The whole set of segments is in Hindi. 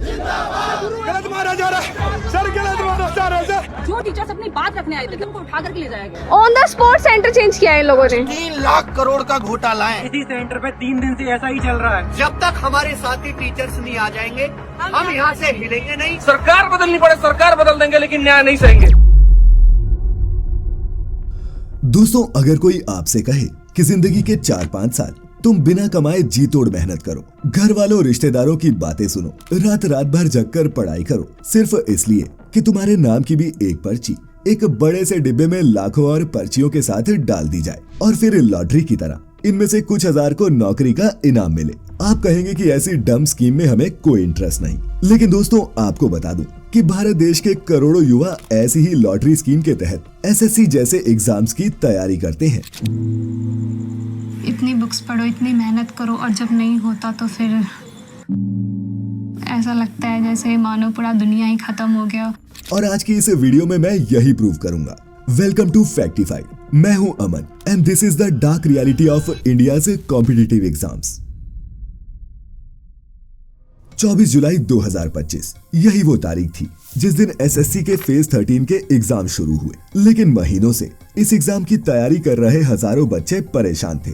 गलत मारा जा रहा है सर, गलत मारा जा रहा है सर। जो टीचर्स अपनी बात रखने आए थे उनको उठा करके ले जाया गया। On the spot centre change किया है इन लोगों ने। 3 लाख करोड़ का घोटाला है। इसी सेंटर पे 3 दिन से ऐसा ही चल रहा है। जब तक हमारे साथी टीचर्स नहीं आ जाएंगे हम यहाँ से हिलेंगे नहीं। सरकार बदलनी पड़े सरकार बदल देंगे, लेकिन न्याय नहीं सहेंगे। दोस्तों, अगर कोई आपसे कहे कि जिंदगी के 4-5 साल तुम बिना कमाए जी तोड़ मेहनत करो, घर वालों रिश्तेदारों की बातें सुनो, रात रात भर जगकर पढ़ाई करो, सिर्फ इसलिए कि तुम्हारे नाम की भी एक पर्ची एक बड़े से डिब्बे में लाखों और पर्चियों के साथ डाल दी जाए और फिर लॉटरी की तरह इनमें से कुछ हजार को नौकरी का इनाम मिले, आप कहेंगे कि ऐसी डम स्कीम में हमें कोई इंटरेस्ट नहीं। लेकिन दोस्तों, आपको बता दूं कि भारत देश के करोड़ों युवा ऐसी ही लॉटरी स्कीम के तहत एसएससी जैसे एग्जाम्स की तैयारी करते हैं। इतनी बुक्स पढ़ो, इतनी मेहनत करो और जब नहीं होता तो फिर ऐसा लगता है जैसे मानो पूरा दुनिया ही खत्म हो गया। और आज की इस वीडियो में मैं यही प्रूव करूंगा। Welcome to Factified. मैं हूं Aman and this is the dark reality of India's competitive exams. 24 जुलाई 2025 यही वो तारीख थी जिस दिन एसएससी के फेज 13 के एग्जाम शुरू हुए। लेकिन महीनों से इस एग्जाम की तैयारी कर रहे हजारों बच्चे परेशान थे।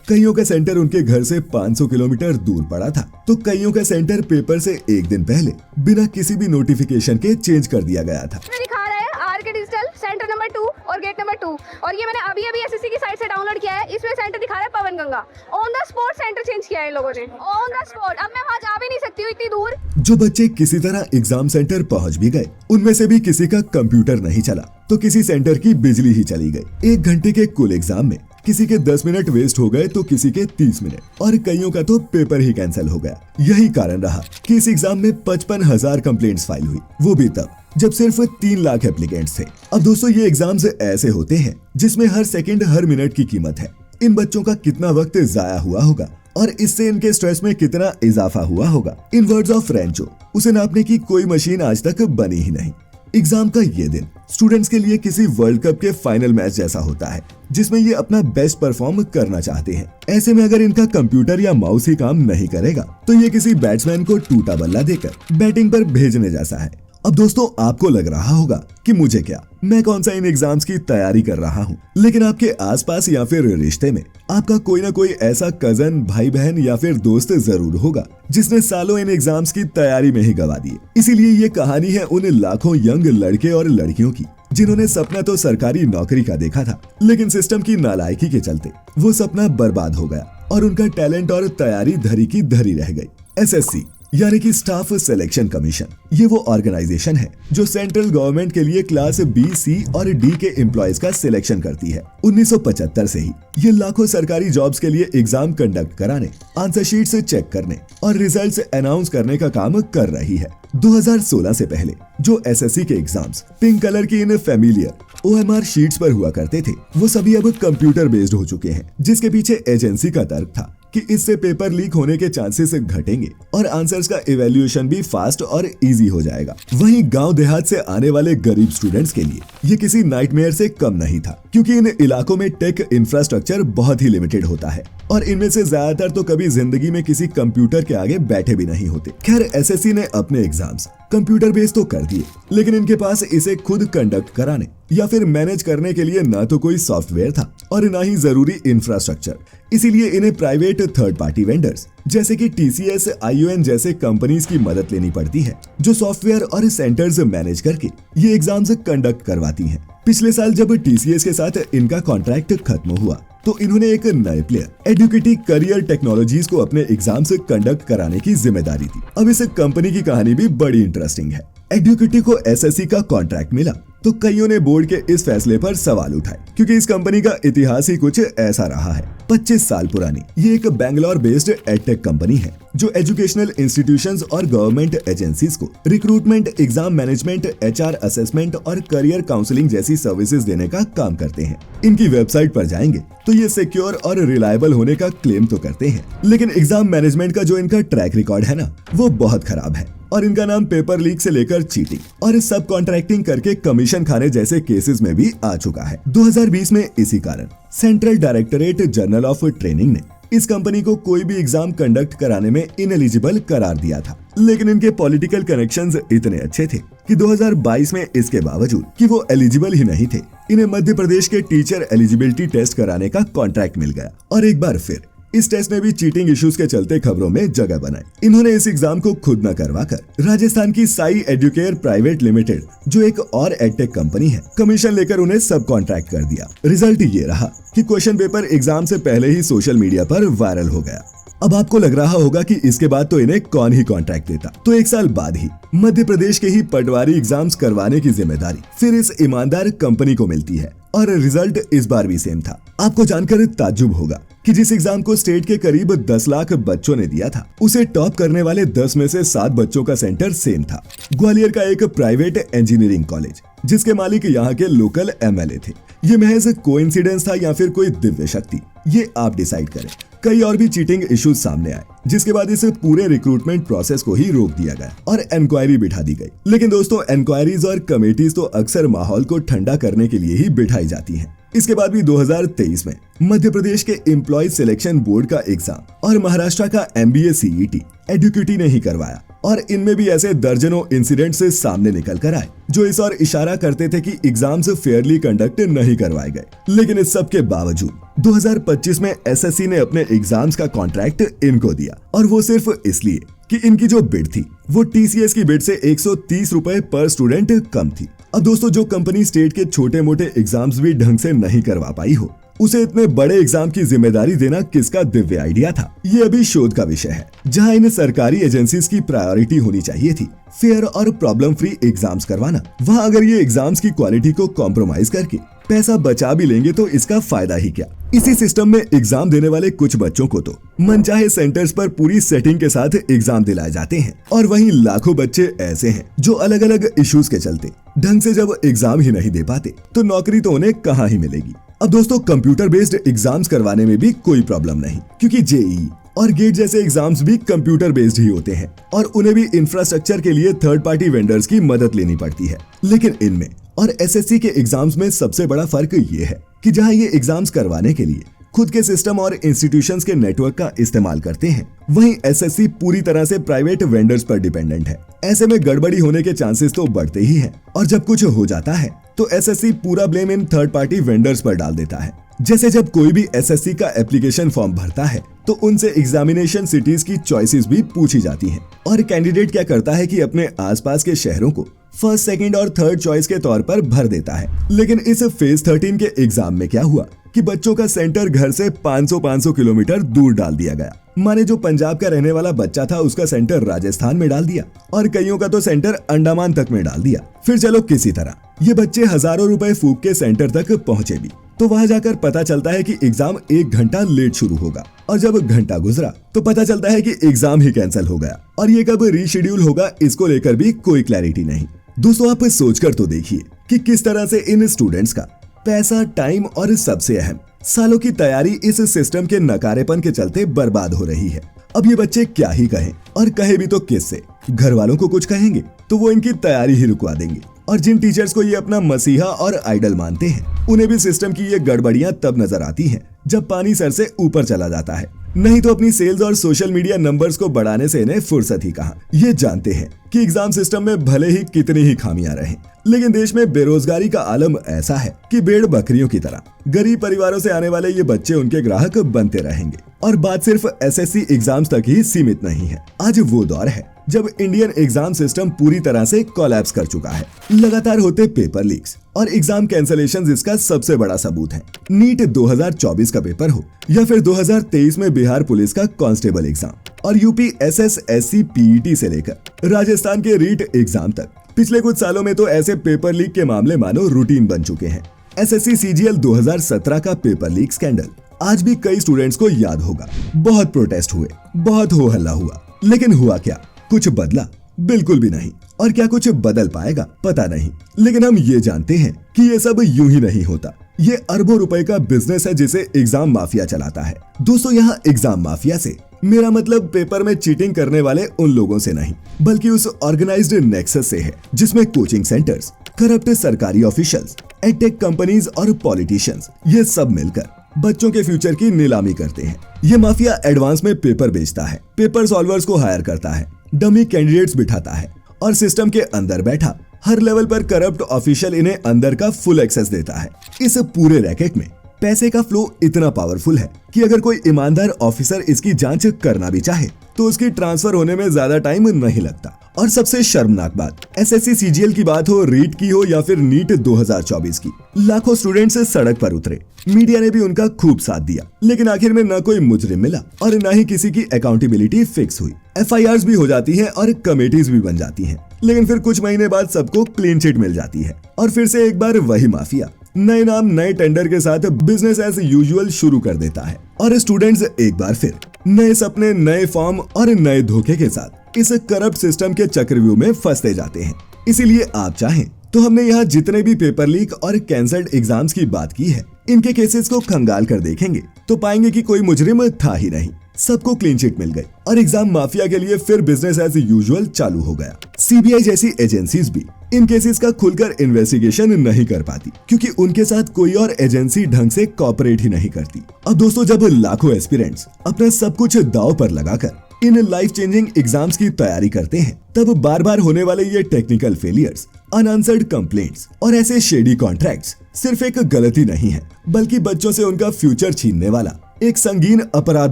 कईयों का सेंटर उनके घर से 500 किलोमीटर दूर पड़ा था, तो कईयों का सेंटर पेपर से एक दिन पहले बिना किसी भी नोटिफिकेशन के चेंज कर दिया गया था। दिखा रहा है आर के डिजिटल सेंटर नंबर 2 और गेट नंबर 2, और ये मैंने अभी एसएससी की साइट से डाउनलोड किया है। इसमें सेंटर दिखा रहा है Pawan Ganga. On the spot centre change किया है इन लोगों ने, ऑन द स्पॉट। अब मैं वहाँ जा भी नहीं सकती हूँ इतनी दूर। जो बच्चे किसी तरह एग्जाम सेंटर पहुंच भी गए, उनमें से भी किसी का कंप्यूटर नहीं चला तो किसी सेंटर की बिजली ही चली गई। 1 घंटे के कुल एग्जाम में किसी के 10 मिनट वेस्ट हो गए तो किसी के 30 मिनट, और कईयों का तो पेपर ही कैंसिल हो गया। यही कारण रहा कि इस एग्जाम में 55,000 कंप्लेंट्स फाइल हुई, वो भी तब जब सिर्फ 3 लाख एप्लीकेंट्स थे। अब दोस्तों, ये एग्जाम्स ऐसे होते हैं जिसमें हर सेकंड हर मिनट की कीमत है। इन बच्चों का कितना वक्त जाया हुआ होगा और इससे इनके स्ट्रेस में कितना इजाफा हुआ होगा, इन वर्ड्स ऑफ फ्रेंचो, उसे नापने की कोई मशीन आज तक बनी ही नहीं। एग्जाम का ये दिन स्टूडेंट्स के लिए किसी वर्ल्ड कप के फाइनल मैच जैसा होता है जिसमें ये अपना बेस्ट परफॉर्म करना चाहते हैं। ऐसे में अगर इनका कंप्यूटर या माउस ही काम नहीं करेगा तो ये किसी बैट्समैन को टूटा बल्ला देकर बैटिंग पर भेजने जैसा है। अब दोस्तों, आपको लग रहा होगा कि मुझे क्या, मैं कौन सा इन एग्जाम्स की तैयारी कर रहा हूँ, लेकिन आपके आसपास या फिर रिश्ते में आपका कोई ना कोई ऐसा कजन, भाई बहन या फिर दोस्त जरूर होगा जिसने सालों इन एग्जाम्स की तैयारी में ही गवा दिए। इसीलिए ये कहानी है उन लाखों यंग लड़के और लड़कियों की जिन्होंने सपना तो सरकारी नौकरी का देखा था, लेकिन सिस्टम की नालायकी के चलते वो सपना बर्बाद हो गया और उनका टैलेंट और तैयारी धरी की धरी रह गई। एसएससी यानी कि स्टाफ सिलेक्शन कमीशन, ये वो ऑर्गेनाइजेशन है जो सेंट्रल गवर्नमेंट के लिए क्लास बी, सी और डी के एम्प्लॉयज का सिलेक्शन करती है। 1975 से ही ये लाखों सरकारी जॉब्स के लिए एग्जाम कंडक्ट कराने, आंसर शीट्स चेक करने और रिजल्ट्स अनाउंस करने का काम कर रही है। 2016 से पहले जो एसएससी के एग्जाम्स पिंक कलर की इन फेमिलियर ओएमआर शीट्स पर हुआ करते थे, वो सभी अब कंप्यूटर बेस्ड हो चुके हैं, जिसके पीछे एजेंसी का तर्क था कि इससे पेपर लीक होने के चांसेस घटेंगे और आंसर्स का इवैल्यूएशन भी फास्ट और इजी हो जाएगा। वहीं गांव देहात से आने वाले गरीब स्टूडेंट्स के लिए ये किसी नाइटमेयर से कम नहीं था, क्योंकि इन इलाकों में टेक इंफ्रास्ट्रक्चर बहुत ही लिमिटेड होता है और इनमें से ज्यादातर तो कभी जिंदगी में किसी कंप्यूटर के आगे बैठे भी नहीं होते। खैर, एसएससी ने अपने एग्जाम्स कंप्यूटर बेस्ड तो कर दिए, लेकिन इनके पास इसे खुद कंडक्ट कराने या फिर मैनेज करने के लिए ना तो कोई सॉफ्टवेयर था और ना ही जरूरी इंफ्रास्ट्रक्चर। इसीलिए इन्हें प्राइवेट थर्ड पार्टी वेंडर्स जैसे कि टीसीएस, आईयूएन जैसे कंपनीज की मदद लेनी पड़ती है, जो सॉफ्टवेयर और सेंटर्स मैनेज करके ये एग्जाम्स कंडक्ट करवाती हैं। पिछले साल जब टीसीएस के साथ इनका कॉन्ट्रैक्ट खत्म हुआ तो इन्होंने एक नए प्लेयर एडुकेटी करियर टेक्नोलॉजीज को अपने एग्जाम्स कंडक्ट कराने की जिम्मेदारी दी। अब इस कंपनी की कहानी भी बड़ी इंटरेस्टिंग है। एडुकेटी को एसएससी का कॉन्ट्रैक्ट मिला तो कईयों ने बोर्ड के इस फैसले पर सवाल उठाए, क्योंकि इस कंपनी का इतिहास ही कुछ ऐसा रहा है। 25 साल पुरानी ये एक बेंगलोर बेस्ड एडटेक कंपनी है जो एजुकेशनल इंस्टीट्यूशंस और गवर्नमेंट एजेंसीज को recruitment, exam management, HR assessment और करियर काउंसलिंग जैसी सर्विसेज देने का काम करते हैं। इनकी वेबसाइट पर जाएंगे तो ये सिक्योर और रिलायबल होने का क्लेम तो करते हैं, लेकिन एग्जाम मैनेजमेंट का जो इनका ट्रैक रिकॉर्ड है ना, वो बहुत खराब है और इनका नाम पेपर लीक से लेकर चीटिंग और सब कॉन्ट्रैक्टिंग करके कमीशन खाने जैसे केसेस में भी आ चुका है। 2020 में इसी कारण central directorate general of training ने इस कंपनी को कोई भी एग्जाम कंडक्ट कराने में इनएलिजिबल करार दिया था, लेकिन इनके पॉलिटिकल कनेक्शंस इतने अच्छे थे कि 2022 में इसके बावजूद कि वो एलिजिबल ही नहीं थे, इन्हें मध्य प्रदेश के टीचर एलिजिबिलिटी टेस्ट कराने का कॉन्ट्रैक्ट मिल गया। और एक बार फिर इस टेस्ट में भी चीटिंग इश्यूज के चलते खबरों में जगह बनाई। इन्होंने इस एग्जाम को खुद न करवाकर राजस्थान की साई एडुकेयर प्राइवेट लिमिटेड, जो एक और एडटेक कंपनी है, कमीशन लेकर उन्हें सब कॉन्ट्रैक्ट कर दिया। रिजल्ट ये रहा कि क्वेश्चन पेपर एग्जाम से पहले ही सोशल मीडिया पर वायरल हो गया। अब आपको लग रहा होगा कि इसके बाद तो इन्हें कौन ही कॉन्ट्रैक्ट देता। तो एक साल बाद ही मध्य प्रदेश के ही पटवारी एग्जाम्स करवाने की जिम्मेदारी फिर इस ईमानदार कंपनी को मिलती है और रिजल्ट इस बार भी सेम था। आपको जानकर ताज्जुब होगा कि जिस एग्जाम को स्टेट के करीब 10 लाख बच्चों ने दिया था, उसे टॉप करने वाले 10 में से 7 बच्चों का सेंटर सेम था। ग्वालियर का एक प्राइवेट इंजीनियरिंग कॉलेज, जिसके मालिक यहाँ के लोकल एमएलए थे। ये महज कोइंसिडेंस था या फिर कोई दिव्य शक्ति, ये आप डिसाइड करें। कई और भी चीटिंग इश्यूज सामने आए, जिसके बाद इस पूरे रिक्रूटमेंट प्रोसेस को ही रोक दिया गया और इंक्वायरी बिठा दी गई। लेकिन दोस्तों, इंक्वायरीज और कमेटीज तो अक्सर माहौल को ठंडा करने के लिए ही बिठाई जाती हैं। इसके बाद भी 2023 में मध्य प्रदेश के एम्प्लॉय सिलेक्शन बोर्ड का एग्जाम और महाराष्ट्र का MBA CET एडुकेटी ने ही करवाया, और इनमें भी ऐसे दर्जनों इंसिडेंट से सामने निकल कर आए जो इस और इशारा करते थे कि एग्जाम्स फेयरली कंडक्ट नहीं करवाए गए। लेकिन इस सब के बावजूद 2025 में SSC ने अपने एग्जाम्स का कॉन्ट्रैक्ट इनको दिया, और वो सिर्फ इसलिए कि इनकी जो बिड थी वो TCS की बिड से 130 रुपए पर स्टूडेंट कम थी। अब दोस्तों, जो कंपनी स्टेट के छोटे मोटे एग्जाम्स भी ढंग से नहीं करवा पाई हो, उसे इतने बड़े एग्जाम की जिम्मेदारी देना किसका दिव्य आइडिया था, ये अभी शोध का विषय है। जहां इन सरकारी एजेंसीज की प्रायोरिटी होनी चाहिए थी फेयर और प्रॉब्लम फ्री एग्जाम्स करवाना, वहां अगर ये एग्जाम्स की क्वालिटी को कॉम्प्रोमाइज करके पैसा बचा भी लेंगे तो इसका फायदा ही क्या। इसी सिस्टम में एग्जाम देने वाले कुछ बच्चों को तो मनचाहे सेंटर्स पर पूरी सेटिंग के साथ एग्जाम दिलाए जाते हैं, और वहीं लाखों बच्चे ऐसे हैं जो अलग अलग इश्यूज के चलते ढंग से जब एग्जाम ही नहीं दे पाते, तो नौकरी तो उन्हें कहाँ ही मिलेगी। अब दोस्तों, कंप्यूटर बेस्ड एग्जाम्स करवाने में भी कोई प्रॉब्लम नहीं, क्योंकि JEE और गेट जैसे एग्जाम्स भी कंप्यूटर बेस्ड ही होते हैं, और उन्हें भी इंफ्रास्ट्रक्चर के लिए थर्ड पार्टी वेंडर्स की मदद लेनी पड़ती है। लेकिन इनमें और SSC के एग्जाम्स में सबसे बड़ा फर्क ये है कि जहां ये एग्जाम्स करवाने के लिए खुद के सिस्टम और इंस्टीट्यूशंस के नेटवर्क का इस्तेमाल करते हैं, वहीं SSC पूरी तरह से प्राइवेट वेंडर्स पर डिपेंडेंट है। ऐसे में गड़बड़ी होने के चांसेस तो बढ़ते ही हैं, और जब कुछ हो जाता है तो SSC पूरा blame in third party vendors पर डाल देता है। जैसे जब कोई भी SSC का एप्लीकेशन फॉर्म भरता है तो उनसे एग्जामिनेशन सिटीज की चॉइसेस भी पूछी जाती हैं, और कैंडिडेट क्या करता है कि अपने आसपास के शहरों को फर्स्ट, सेकंड और थर्ड चॉइस के तौर पर भर देता है। लेकिन इस फेज 13 के एग्जाम में क्या हुआ कि बच्चों का सेंटर घर से 500 किलोमीटर दूर डाल दिया गया। माने जो पंजाब का रहने वाला बच्चा था, उसका सेंटर राजस्थान में डाल दिया, और कईयों का तो सेंटर अंडमान तक में डाल दिया। फिर चलो किसी तरह ये बच्चे हजारों रुपए फूंक के सेंटर तक पहुंचे भी, तो वहां जाकर पता चलता है कि एग्जाम 1 घंटा लेट शुरू होगा, और जब घंटा गुजरा तो पता चलता है कि एग्जाम ही कैंसिल हो गया, और ये कब रीशेड्यूल होगा इसको लेकर भी कोई क्लैरिटी नहीं। दोस्तों, आप सोचकर तो देखिए कि किस तरह से इन स्टूडेंट्स का पैसा, टाइम और सबसे अहम सालों की तैयारी इस सिस्टम के नकारेपन के चलते बर्बाद हो रही है। अब ये बच्चे क्या ही कहें, और कहे भी तो किससे। घर वालों को कुछ कहेंगे तो वो इनकी तैयारी ही रुकवा देंगे, और जिन टीचर्स को ये अपना मसीहा और आइडल मानते हैं, उन्हें भी सिस्टम की ये गड़बड़ियां तब नजर आती हैं जब पानी सर से ऊपर चला जाता है। नहीं तो अपनी सेल्स और सोशल मीडिया नंबर्स को बढ़ाने से इन्हें फुर्सत ही कहां। ये जानते हैं कि एग्जाम सिस्टम में भले ही कितनी ही खामियां रहें, लेकिन देश में बेरोजगारी का आलम ऐसा है कि भेड़ बकरियों की तरह गरीब परिवारों से आने वाले ये बच्चे उनके ग्राहक बनते रहेंगे। और बात सिर्फ SSC एग्जाम्स तक ही सीमित नहीं है। आज वो दौर है जब इंडियन एग्जाम सिस्टम पूरी तरह से कोलैप्स कर चुका है। लगातार होते पेपर लीक्स और एग्जाम कैंसलेशंस इसका सबसे बड़ा सबूत है। नीट 2024 का पेपर हो या फिर 2023 में बिहार पुलिस का कांस्टेबल एग्जाम, और UP SSSC PET से लेकर राजस्थान के रीट एग्जाम तक, पिछले कुछ सालों में तो ऐसे पेपर लीक के मामले मानो रूटीन बन चुके हैं। SSC CGL 2017 का पेपर लीक स्कैंडल आज भी कई स्टूडेंट्स को याद होगा। बहुत प्रोटेस्ट हुए, बहुत हो हल्ला हुआ, लेकिन हुआ क्या? कुछ बदला? बिल्कुल भी नहीं। और क्या कुछ बदल पाएगा? पता नहीं। लेकिन हम ये जानते हैं कि ये सब यूं ही नहीं होता। ये अरबों रुपए का बिजनेस है जिसे एग्जाम माफिया चलाता है। दोस्तों, यहाँ एग्जाम माफिया से मेरा मतलब पेपर में चीटिंग करने वाले उन लोगों से नहीं, बल्कि उस ऑर्गेनाइज्ड नेक्सस से है जिसमें कोचिंग सेंटर्स, करप्ट सरकारी ऑफिशियल्स, एडटेक कंपनीज और पॉलिटिशियंस ये सब मिलकर बच्चों के फ्यूचर की नीलामी करते हैं। ये माफिया एडवांस में पेपर बेचता है, पेपर सॉल्वर्स को हायर करता है, डमी कैंडिडेट्स बिठाता है और सिस्टम के अंदर बैठा हर लेवल पर करप्ट ऑफिशियल इन्हें अंदर का फुल एक्सेस देता है। इस पूरे रैकेट में पैसे का फ्लो इतना पावरफुल है कि अगर कोई ईमानदार ऑफिसर इसकी जांच करना भी चाहे तो उसकी ट्रांसफर होने में ज्यादा टाइम नहीं लगता। और सबसे शर्मनाक बात, एसएससी सीजीएल की बात हो, रीट की हो या फिर नीट 2024 की, लाखों स्टूडेंट्स सड़क पर उतरे, मीडिया ने भी उनका खूब साथ दिया, लेकिन आखिर में न कोई मुजरिम मिला और न ही किसी की अकाउंटेबिलिटी फिक्स हुई। एफआईआर्स भी हो जाती हैं और कमेटीज भी बन जाती हैं, लेकिन फिर कुछ महीने बाद सबको क्लीन चिट मिल जाती है और फिर से एक बार वही माफिया नए नाम नए टेंडर के साथ बिजनेस एज यूजुअल शुरू कर देता है और स्टूडेंट्स एक बार फिर नए सपने, नए फॉर्म और नए धोखे के साथ इस करप्ट सिस्टम के चक्रव्यूह में फंसते जाते हैं। इसीलिए आप चाहें तो हमने यहाँ जितने भी पेपर लीक और कैंसल्ड एग्जाम्स की बात की है, इनके केसेस को खंगाल कर देखेंगे तो पाएंगे कि कोई मुजरिम था ही नहीं, सबको क्लीन चिट मिल गई और एग्जाम माफिया के लिए फिर बिजनेस एज यूजुअल चालू हो गया। सीबीआई जैसी एजेंसीज भी इन केसेस का खुलकर इन्वेस्टिगेशन नहीं कर पाती क्योंकि उनके साथ कोई और एजेंसी ढंग से कॉपरेट ही नहीं करती। अब दोस्तों, जब लाखों एस्पिरेंट्स अपना सब कुछ दांव पर लगाकर इन लाइफ चेंजिंग एग्जाम्स की तैयारी करते हैं, तब बार बार होने वाले ये टेक्निकल फेलियर्स, अनआंसर्ड कंप्लेंट्स और ऐसे शेडी कॉन्ट्रैक्ट्स सिर्फ एक गलती नहीं है, बल्कि बच्चों से उनका फ्यूचर छीनने वाला एक संगीन अपराध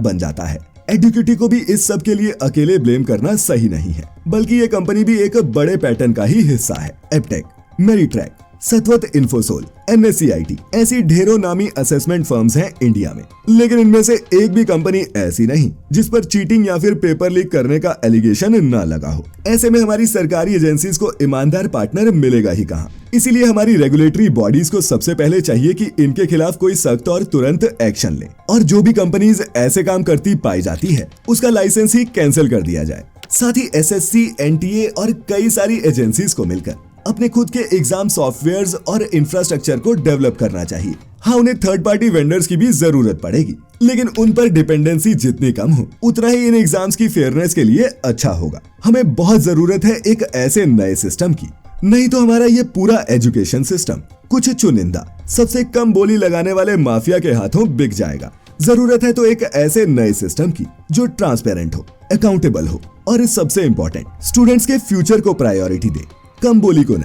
बन जाता है। एडुकेटी को भी इस सब के लिए अकेले ब्लेम करना सही नहीं है, बल्कि ये कंपनी भी एक बड़े पैटर्न का ही हिस्सा है। एपटेक, मेरिट्रैक, सतवत इन्फोसोल, एनएससीआईटी ऐसी ढेरों नामी असेसमेंट फर्म्स हैं इंडिया में, लेकिन इनमें से एक भी कंपनी ऐसी नहीं जिस पर चीटिंग या फिर पेपर लीक करने का एलिगेशन न लगा हो। ऐसे में हमारी सरकारी एजेंसीज को ईमानदार पार्टनर मिलेगा ही कहाँ। इसीलिए हमारी रेगुलेटरी बॉडीज को सबसे पहले चाहिए कि इनके खिलाफ कोई सख्त और तुरंत एक्शन ले और जो भी कंपनीज ऐसे काम करती पाई जाती है उसका लाइसेंस ही कैंसिल कर दिया जाए। साथ ही एसएससी, एनटीए और कई सारी एजेंसीज को मिलकर अपने खुद के एग्जाम सॉफ्टवेयर्स और इंफ्रास्ट्रक्चर को डेवलप करना चाहिए। हाँ, उन्हें थर्ड पार्टी वेंडर्स की भी जरूरत पड़ेगी, लेकिन उन पर डिपेंडेंसी जितनी कम हो उतना ही इन एग्जाम्स की फेयरनेस के लिए अच्छा होगा। हमें बहुत जरूरत है एक ऐसे नए सिस्टम की, नहीं तो हमारा ये पूरा एजुकेशन सिस्टम कुछ चुनिंदा सबसे कम बोली लगाने वाले माफिया के हाथों बिक जाएगा। जरूरत है तो एक ऐसे नए सिस्टम की जो ट्रांसपेरेंट हो, अकाउंटेबल हो और सबसे इम्पोर्टेंट स्टूडेंट्स के फ्यूचर को प्रायोरिटी दे, कम बोली को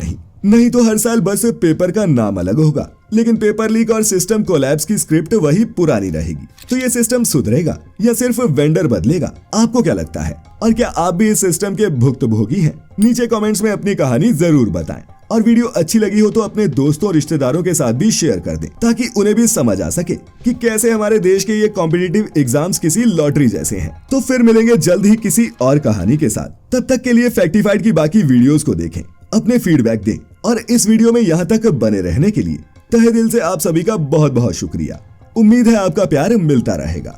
नहीं तो हर साल बस पेपर का नाम अलग होगा, लेकिन पेपर लीक और सिस्टम कोलैप्स की स्क्रिप्ट वही पुरानी रहेगी। तो ये सिस्टम सुधरेगा या सिर्फ वेंडर बदलेगा? आपको क्या लगता है? और क्या आप भी इस सिस्टम के भुक्तभोगी हैं? नीचे कमेंट्स में अपनी कहानी जरूर बताएं और वीडियो अच्छी लगी हो तो अपने दोस्तों और रिश्तेदारों के साथ भी शेयर कर दें ताकि उन्हें भी समझ आ सके कि कैसे हमारे देश के ये कॉम्पिटिटिव एग्जाम्स किसी लॉटरी जैसे हैं। तो फिर मिलेंगे जल्द ही किसी और कहानी के साथ। तब तक के लिए फैक्टिफाइड की बाकी वीडियोस को देखें, अपने फीडबैक दें और इस वीडियो में यहाँ तक बने रहने के लिए तहे दिल से आप सभी का बहुत बहुत शुक्रिया। उम्मीद है आपका प्यार मिलता रहेगा।